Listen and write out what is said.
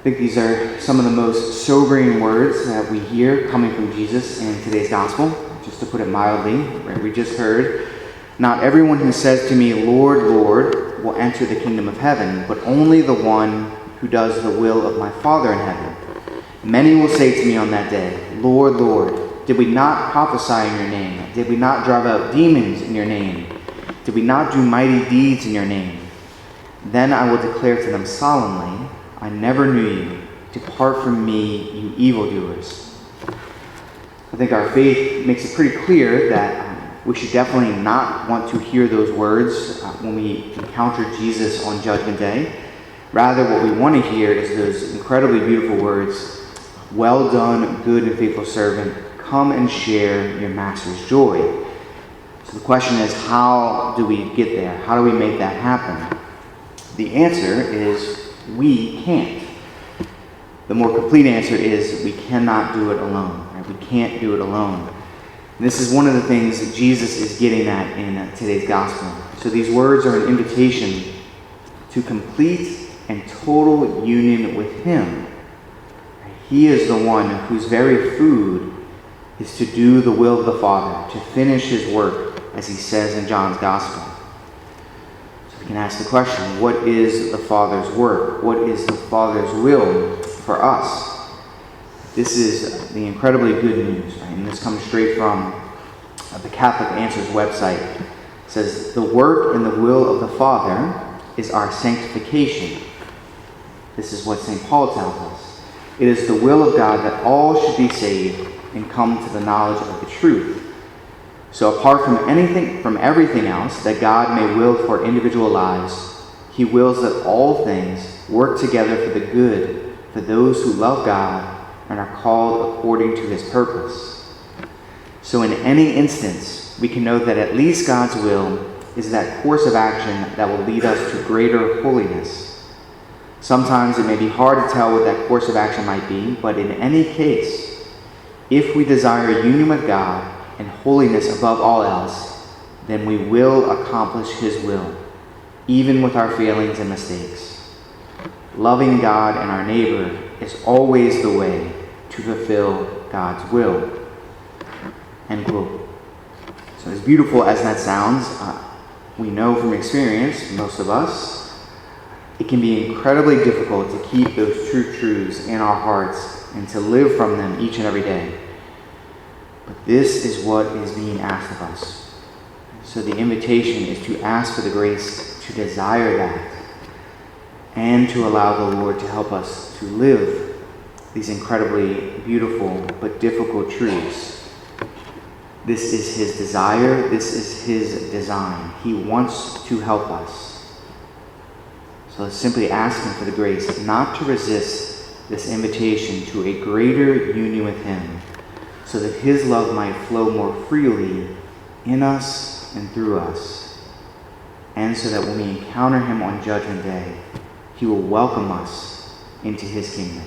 think these are some of the most sobering words that we hear coming from Jesus in today's gospel. Just to put it mildly, right? We just heard, "Not everyone who says to me, 'Lord, Lord,' will enter the kingdom of heaven, but only the one who does the will of my Father in heaven. Many will say to me on that day, 'Lord, Lord, did we not prophesy in your name? Did we not drive out demons in your name? Did we not do mighty deeds in your name?' Then I will declare to them solemnly, 'I never knew you. Depart from me, you evildoers.'" I think our faith makes it pretty clear that we should definitely not want to hear those words when we encounter Jesus on Judgment Day. Rather, what we want to hear is those incredibly beautiful words, "Well done, good and faithful servant. Come and share your master's joy." So the question is, how do we get there? How do we make that happen? The answer is we can't. The more complete answer is we cannot do it alone. Right? We can't do it alone. And this is one of the things that Jesus is getting at in today's gospel. So these words are an invitation to complete and total union with Him. He is the one whose very food is to do the will of the Father, to finish His work, as He says in John's Gospel. So we can ask the question, what is the Father's work? What is the Father's will for us? This is the incredibly good news, right? And this comes straight from the Catholic Answers website. It says, "The work and the will of the Father is our sanctification." This is what St. Paul tells us. "It is the will of God that all should be saved and come to the knowledge of the truth." So apart from everything else that God may will for individual lives, He wills that all things work together for the good for those who love God and are called according to His purpose. So in any instance, we can know that at least God's will is that course of action that will lead us to greater holiness. Sometimes it may be hard to tell what that course of action might be, but in any case, if we desire union with God and holiness above all else, then we will accomplish His will, even with our failings and mistakes. Loving God and our neighbor is always the way to fulfill God's will. End quote. So as beautiful as that sounds, we know from experience, most of us, it can be incredibly difficult to keep those true truths in our hearts and to live from them each and every day. But this is what is being asked of us. So the invitation is to ask for the grace to desire that and to allow the Lord to help us to live these incredibly beautiful but difficult truths. This is His desire. This is His design. He wants to help us. So let's simply ask Him for the grace not to resist this invitation to a greater union with Him, so that His love might flow more freely in us and through us, and so that when we encounter Him on Judgment Day, He will welcome us into His kingdom.